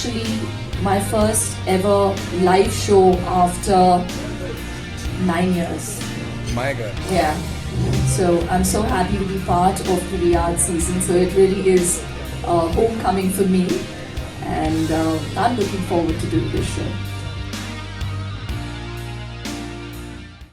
actually my first ever live show after 9 years. My God. Yeah. So I'm so happy to be part of the Riyadh season. So it really is homecoming for me, and I'm looking forward to doing this show.